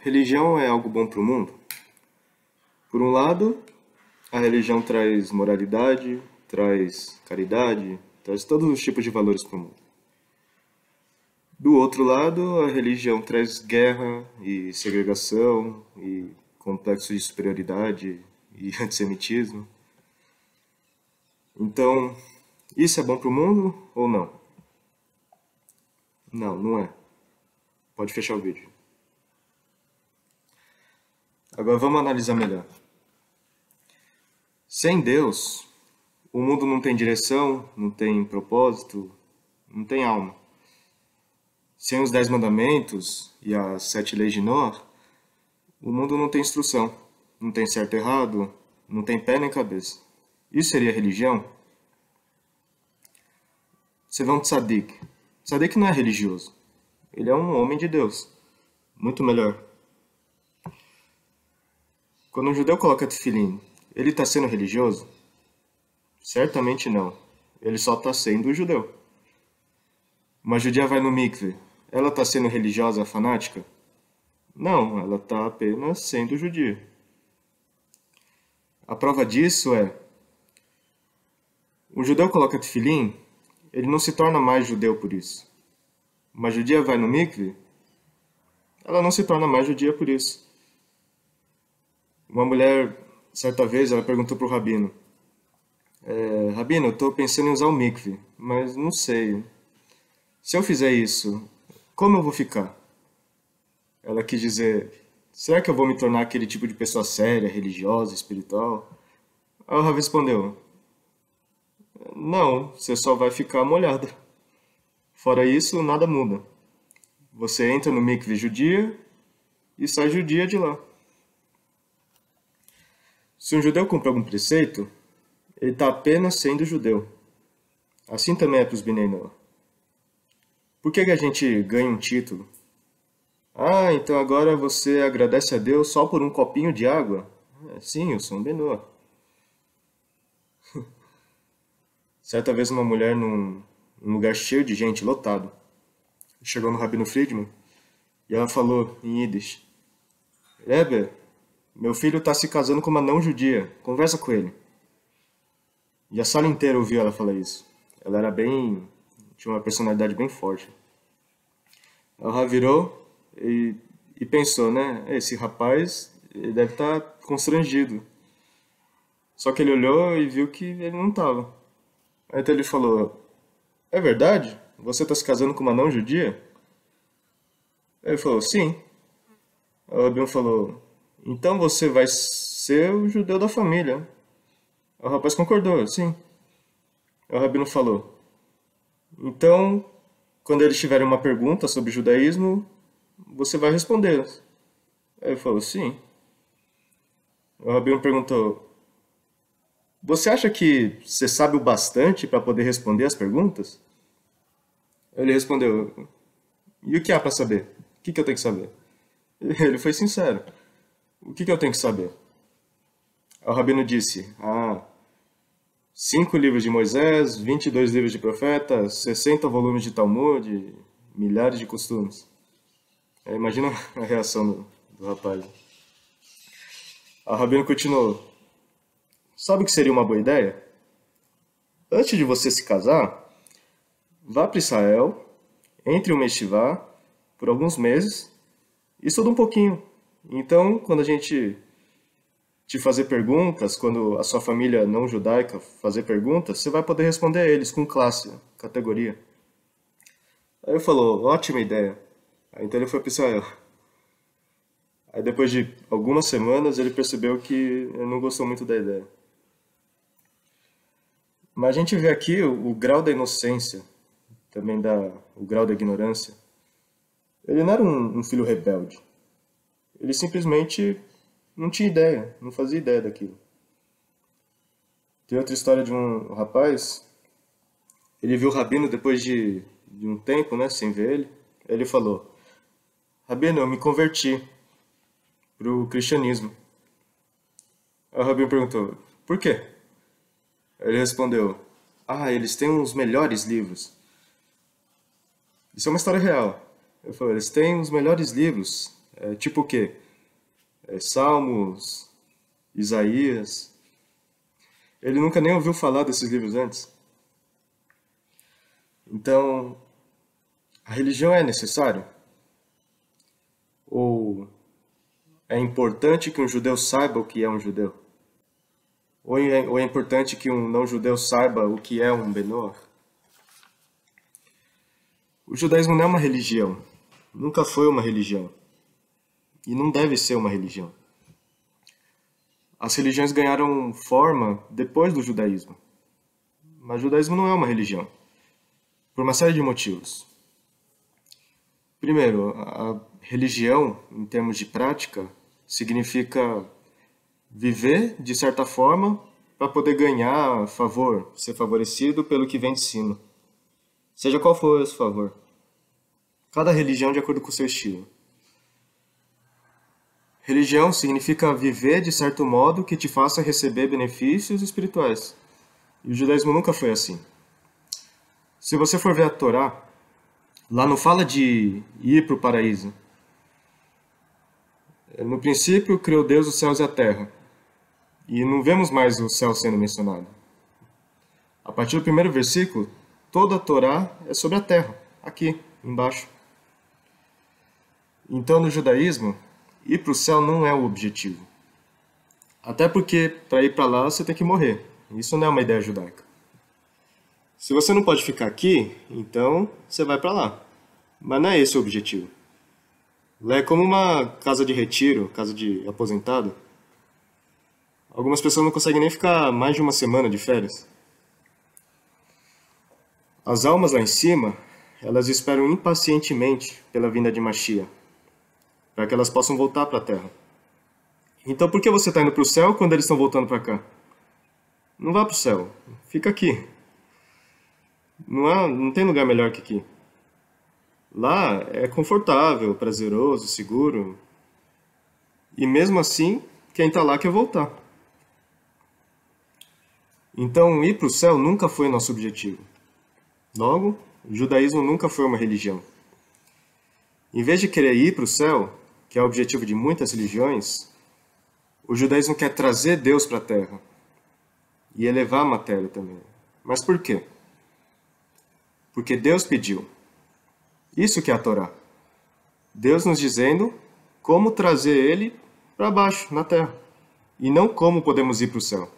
Religião é algo bom para o mundo? Por um lado, a religião traz moralidade, traz caridade, traz todos os tipos de valores para o mundo. Do outro lado, a religião traz guerra e segregação e complexo de superioridade e antissemitismo. Então, isso é bom para o mundo ou não? Não, não é. Pode fechar o vídeo. Agora vamos analisar melhor. Sem Deus, o mundo não tem direção, não tem propósito, não tem alma. Sem os 10 mandamentos e as 7 leis de Noé, o mundo não tem instrução, não tem certo e errado, não tem pé nem cabeça. Isso seria religião? Você vê um tzadik. Tzadik não é religioso. Ele é um homem de Deus. Muito melhor. Quando um judeu coloca tefilim, ele está sendo religioso? Certamente não. Ele só está sendo judeu. Uma judia vai no mikve. Ela está sendo religiosa fanática? Não, ela está apenas sendo judia. A prova disso é: um judeu coloca tefilim, ele não se torna mais judeu por isso. Uma judia vai no mikve, ela não se torna mais judia por isso. Uma mulher, certa vez, ela perguntou para o rabino: Rabino, eu estou pensando em usar o mikve, mas não sei. Se eu fizer isso, como eu vou ficar? Ela quis dizer: será que eu vou me tornar aquele tipo de pessoa séria, religiosa, espiritual? Aí o Rav respondeu: não, você só vai ficar molhada. Fora isso, nada muda. Você entra no mikve judia e sai judia de lá. Se um judeu cumpre algum preceito, ele está apenas sendo judeu. Assim também é para os Bnei Noach. Por que a gente ganha um título? Ah, então agora você agradece a Deus só por um copinho de água? Sim, eu sou um Bnei Noach. Certa vez uma mulher num lugar cheio de gente, lotado, chegou no Rabino Friedman e ela falou em Yiddish: Rebbe, meu filho está se casando com uma não-judia, conversa com ele. E a sala inteira ouviu ela falar isso. Ela era tinha uma personalidade bem forte. Ela virou e pensou, né? Esse rapaz, ele deve estar constrangido. Só que ele olhou e viu que ele não estava. Aí então ele falou: é verdade? Você está se casando com uma não-judia? Aí ele falou: sim. Aí o rabino falou: então você vai ser o judeu da família. Aí o rapaz concordou: sim. Aí o rabino falou: então, quando eles tiverem uma pergunta sobre judaísmo, você vai responder. Aí ele falou: sim. Aí o rabino perguntou: você acha que você sabe o bastante para poder responder as perguntas? Ele respondeu: e o que há para saber? O que eu tenho que saber? Ele foi sincero: o que eu tenho que saber? O rabino disse: 5 livros de Moisés, 22 livros de profetas, 60 volumes de Talmud, milhares de costumes. Imagina a reação do rapaz. O rabino continuou: sabe o que seria uma boa ideia? Antes de você se casar, vá para Israel, entre uma yeshivá por alguns meses e estuda um pouquinho. Então, quando a gente te fazer perguntas, quando a sua família não judaica fazer perguntas, você vai poder responder a eles com classe, categoria. Aí ele falou: ótima ideia. Aí então ele foi para Israel. Aí depois de algumas semanas ele percebeu que ele não gostou muito da ideia. Mas a gente vê aqui o grau da inocência, também o grau da ignorância. Ele não era um filho rebelde. Ele simplesmente não tinha ideia, não fazia ideia daquilo. Tem outra história de um rapaz, ele viu o rabino depois de um tempo, né, sem ver ele. Ele falou: rabino, eu me converti para o cristianismo. Aí o rabino perguntou: por quê? Ele respondeu: eles têm os melhores livros. Isso é uma história real. Ele falou: eles têm os melhores livros. Tipo o quê? Salmos, Isaías. Ele nunca nem ouviu falar desses livros antes. Então, a religião é necessária? Ou é importante que um judeu saiba o que é um judeu? Ou é importante que um não-judeu saiba o que é um Benor? O judaísmo não é uma religião. Nunca foi uma religião. E não deve ser uma religião. As religiões ganharam forma depois do judaísmo. Mas o judaísmo não é uma religião. Por uma série de motivos. Primeiro, a religião, em termos de prática, significa viver de certa forma para poder ganhar favor, ser favorecido pelo que vem de cima. Seja qual for esse favor. Cada religião de acordo com o seu estilo. Religião significa viver de certo modo que te faça receber benefícios espirituais. E o judaísmo nunca foi assim. Se você for ver a Torá, lá não fala de ir para o paraíso. No princípio, criou Deus os céus e a terra. E não vemos mais o céu sendo mencionado. A partir do primeiro versículo, toda a Torá é sobre a terra, aqui, embaixo. Então, no judaísmo, ir para o céu não é o objetivo. Até porque, para ir para lá, você tem que morrer. Isso não é uma ideia judaica. Se você não pode ficar aqui, então você vai para lá. Mas não é esse o objetivo. Lá é como uma casa de retiro, casa de aposentado. Algumas pessoas não conseguem nem ficar mais de uma semana de férias. As almas lá em cima, elas esperam impacientemente pela vinda de Mashiach, para que elas possam voltar para a Terra. Então por que você está indo para o céu quando eles estão voltando para cá? Não vá para o céu, fica aqui. Não tem lugar melhor que aqui. Lá é confortável, prazeroso, seguro. E mesmo assim, quem está lá quer voltar. Então, ir para o céu nunca foi nosso objetivo. Logo, o judaísmo nunca foi uma religião. Em vez de querer ir para o céu, que é o objetivo de muitas religiões, o judaísmo quer trazer Deus para a Terra. E elevar a matéria também. Mas por quê? Porque Deus pediu. Isso que é a Torá. Deus nos dizendo como trazer Ele para baixo, na Terra. E não como podemos ir para o céu.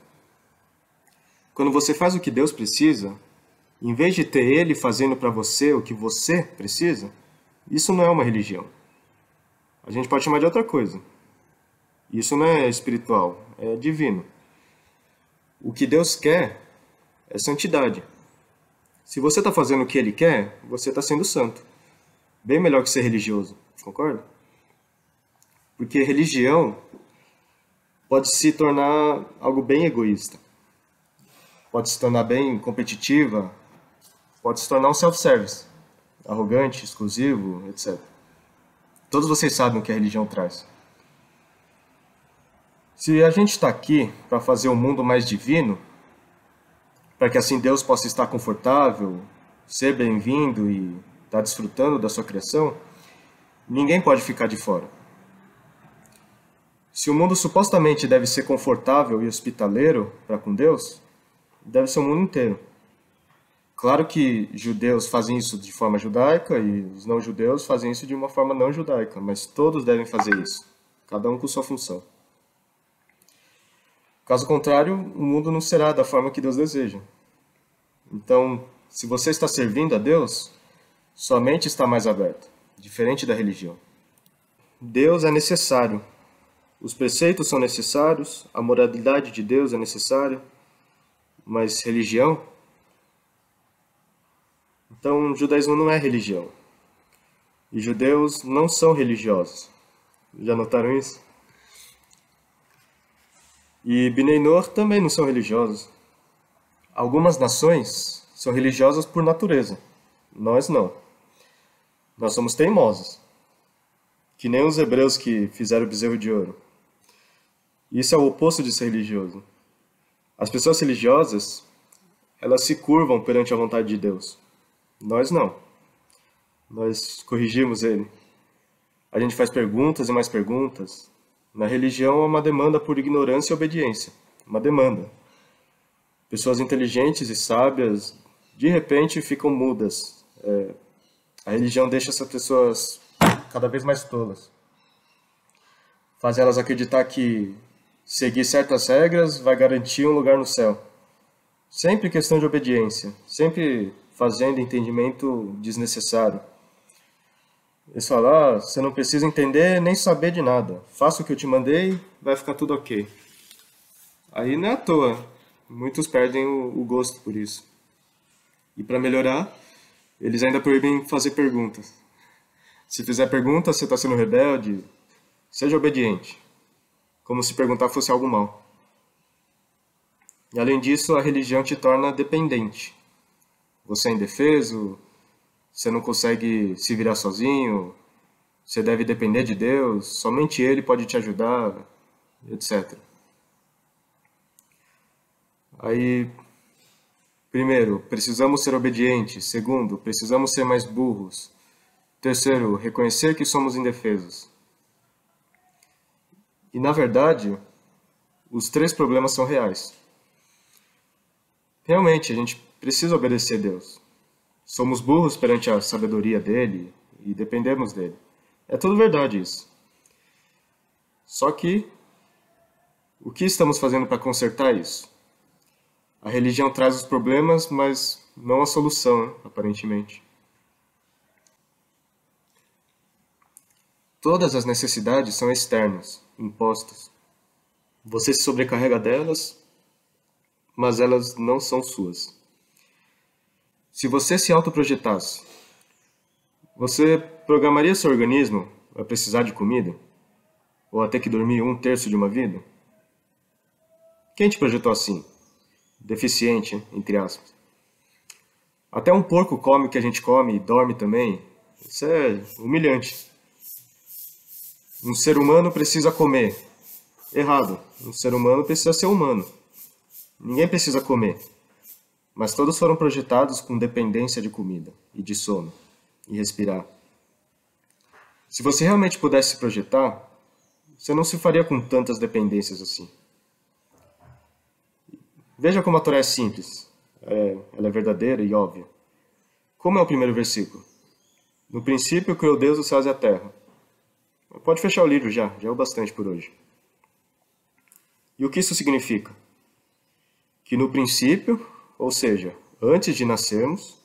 Quando você faz o que Deus precisa, em vez de ter Ele fazendo para você o que você precisa, isso não é uma religião. A gente pode chamar de outra coisa. Isso não é espiritual, é divino. O que Deus quer é santidade. Se você está fazendo o que Ele quer, você está sendo santo. Bem melhor que ser religioso, concorda? Porque religião pode se tornar algo bem egoísta. Pode se tornar bem competitiva. Pode se tornar um self-service. Arrogante, exclusivo, etc. Todos vocês sabem o que a religião traz. Se a gente está aqui para fazer um mundo mais divino, para que assim Deus possa estar confortável, ser bem-vindo e estar desfrutando da sua criação, ninguém pode ficar de fora. Se o mundo supostamente deve ser confortável e hospitaleiro para com Deus, deve ser o mundo inteiro. Claro que judeus fazem isso de forma judaica e os não-judeus fazem isso de uma forma não judaica, mas todos devem fazer isso, cada um com sua função. Caso contrário, o mundo não será da forma que Deus deseja. Então, se você está servindo a Deus, sua mente está mais aberta, diferente da religião. Deus é necessário. Os preceitos são necessários, a moralidade de Deus é necessária, mas religião? Então, o judaísmo não é religião. E judeus não são religiosos. Já notaram isso? E Bnei Noach também não são religiosos. Algumas nações são religiosas por natureza. Nós não. Nós somos teimosos. Que nem os hebreus que fizeram o bezerro de ouro. Isso é o oposto de ser religioso. As pessoas religiosas, elas se curvam perante a vontade de Deus. Nós não. Nós corrigimos Ele. A gente faz perguntas e mais perguntas. Na religião é uma demanda por ignorância e obediência. Uma demanda. Pessoas inteligentes e sábias, de repente, ficam mudas. A religião deixa essas pessoas cada vez mais tolas. Faz elas acreditar que seguir certas regras vai garantir um lugar no céu. Sempre questão de obediência, sempre fazendo entendimento desnecessário. Eles falam, você não precisa entender nem saber de nada. Faça o que eu te mandei, vai ficar tudo ok. Aí não é à toa. Muitos perdem o gosto por isso. E para melhorar, eles ainda proíbem fazer perguntas. Se fizer pergunta, você está sendo rebelde, seja obediente. Como se perguntar fosse algo mal. E além disso, a religião te torna dependente. Você é indefeso, você não consegue se virar sozinho, você deve depender de Deus, somente Ele pode te ajudar, etc. Aí, primeiro, precisamos ser obedientes. Segundo, precisamos ser mais burros. Terceiro, reconhecer que somos indefesos. E, na verdade, os três problemas são reais. Realmente, a gente precisa obedecer a Deus. Somos burros perante a sabedoria dele e dependemos dele. É tudo verdade isso. Só que, o que estamos fazendo para consertar isso? A religião traz os problemas, mas não a solução, aparentemente. Todas as necessidades são externas, impostas. Você se sobrecarrega delas, mas elas não são suas. Se você se autoprojetasse, você programaria seu organismo a precisar de comida? Ou a ter que dormir 1/3 de uma vida? Quem te projetou assim? Deficiente, entre aspas. Até um porco come o que a gente come e dorme também. Isso é humilhante. Um ser humano precisa comer. Errado. Um ser humano precisa ser humano. Ninguém precisa comer. Mas todos foram projetados com dependência de comida, e de sono, e respirar. Se você realmente pudesse se projetar, você não se faria com tantas dependências assim. Veja como a Torá é simples. Ela é verdadeira e óbvia. Como é o primeiro versículo? No princípio criou Deus os céus e a terra. Pode fechar o livro já é o bastante por hoje. E o que isso significa? Que no princípio, ou seja, antes de nascermos,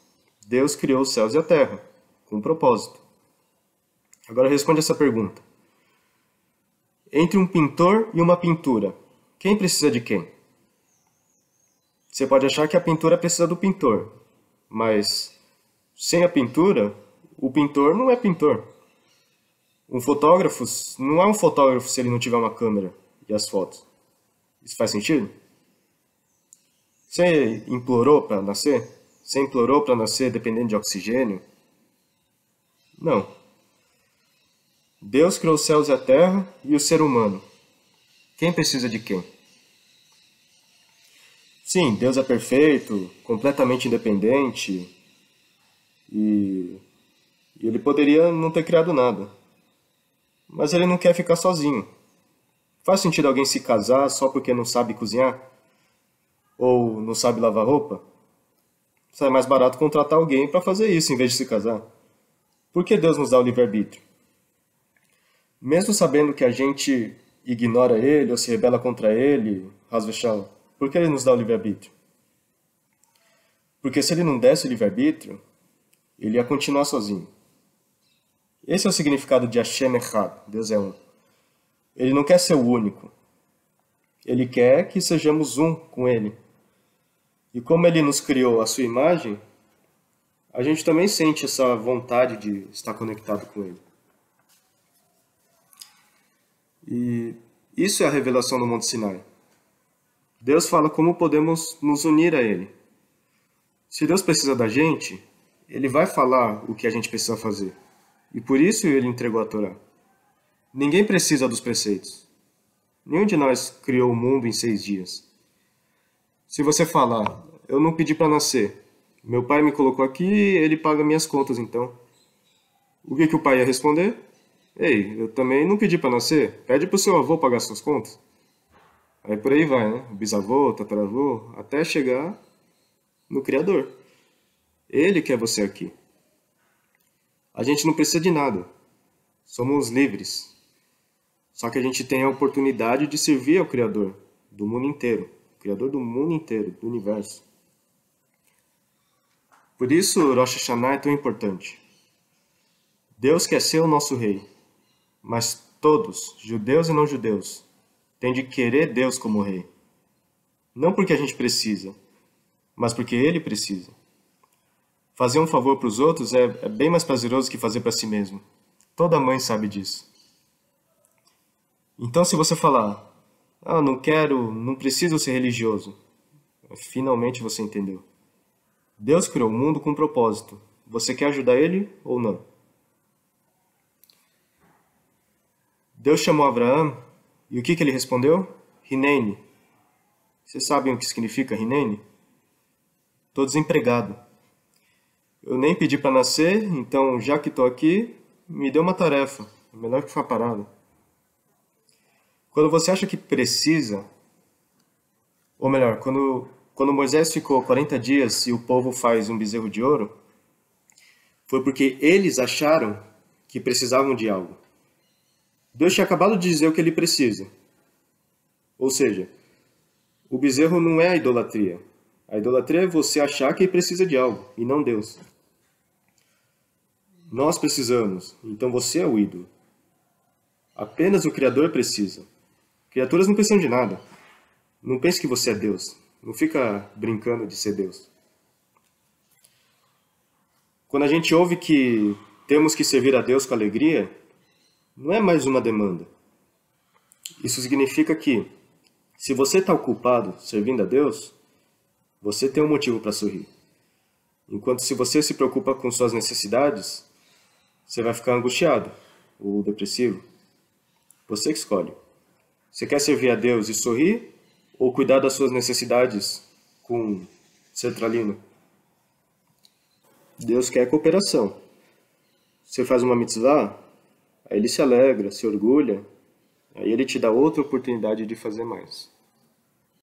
Deus criou os céus e a terra, com um propósito. Agora responde essa pergunta. Entre um pintor e uma pintura, quem precisa de quem? Você pode achar que a pintura precisa do pintor, mas sem a pintura, o pintor não é pintor. Um fotógrafo não é um fotógrafo se ele não tiver uma câmera e as fotos. Isso faz sentido? Você implorou para nascer? Você implorou para nascer dependendo de oxigênio? Não. Deus criou os céus e a terra e o ser humano. Quem precisa de quem? Sim, Deus é perfeito, completamente independente e ele poderia não ter criado nada. Mas ele não quer ficar sozinho. Faz sentido alguém se casar só porque não sabe cozinhar? Ou não sabe lavar roupa? Sai mais barato contratar alguém para fazer isso em vez de se casar. Por que Deus nos dá o livre-arbítrio? Mesmo sabendo que a gente ignora ele ou se rebela contra ele, Hasveshal, por que ele nos dá o livre-arbítrio? Porque se ele não desse o livre-arbítrio, ele ia continuar sozinho. Esse é o significado de Hashem Echad, Deus é um. Ele não quer ser o único. Ele quer que sejamos um com ele. E como ele nos criou à sua imagem, a gente também sente essa vontade de estar conectado com ele. E isso é a revelação do Monte Sinai. Deus fala como podemos nos unir a ele. Se Deus precisa da gente, ele vai falar o que a gente precisa fazer. E por isso ele entregou a Torá. Ninguém precisa dos preceitos. Nenhum de nós criou o mundo em 6 dias. Se você falar, eu não pedi para nascer, meu pai me colocou aqui, ele paga minhas contas então. O que o pai ia responder? Ei, eu também não pedi para nascer. Pede pro seu avô pagar suas contas. Aí por aí vai, né? O bisavô, o tataravô, até chegar no Criador. Ele quer você aqui. A gente não precisa de nada. Somos livres. Só que a gente tem a oportunidade de servir ao Criador do mundo inteiro. O Criador do mundo inteiro, do universo. Por isso Rosh Hashanah é tão importante. Deus quer ser o nosso rei. Mas todos, judeus e não judeus, têm de querer Deus como rei. Não porque a gente precisa, mas porque Ele precisa. Fazer um favor para os outros é bem mais prazeroso que fazer para si mesmo. Toda mãe sabe disso. Então se você falar, não quero, não preciso ser religioso, finalmente você entendeu. Deus criou o mundo com um propósito. Você quer ajudar Ele ou não? Deus chamou Abraão e o que ele respondeu? Hineni. Vocês sabem o que significa Hineni? Estou desempregado. Eu nem pedi para nascer, então já que estou aqui, me dê uma tarefa. É melhor que ficar parado. Quando você acha que precisa, ou melhor, quando Moisés ficou 40 dias e o povo faz um bezerro de ouro, foi porque eles acharam que precisavam de algo. Deus tinha acabado de dizer o que ele precisa. Ou seja, o bezerro não é a idolatria. A idolatria é você achar que precisa de algo, e não Deus. Nós precisamos, então você é o ídolo. Apenas o Criador precisa. Criaturas não precisam de nada. Não pense que você é Deus. Não fica brincando de ser Deus. Quando a gente ouve que temos que servir a Deus com alegria, não é mais uma demanda. Isso significa que, se você está ocupado servindo a Deus, você tem um motivo para sorrir. Enquanto se você se preocupa com suas necessidades, você vai ficar angustiado ou depressivo. Você que escolhe. Você quer servir a Deus e sorrir, ou cuidar das suas necessidades com sertralina? Deus quer cooperação. Você faz uma mitzvah, aí ele se alegra, se orgulha, aí ele te dá outra oportunidade de fazer mais.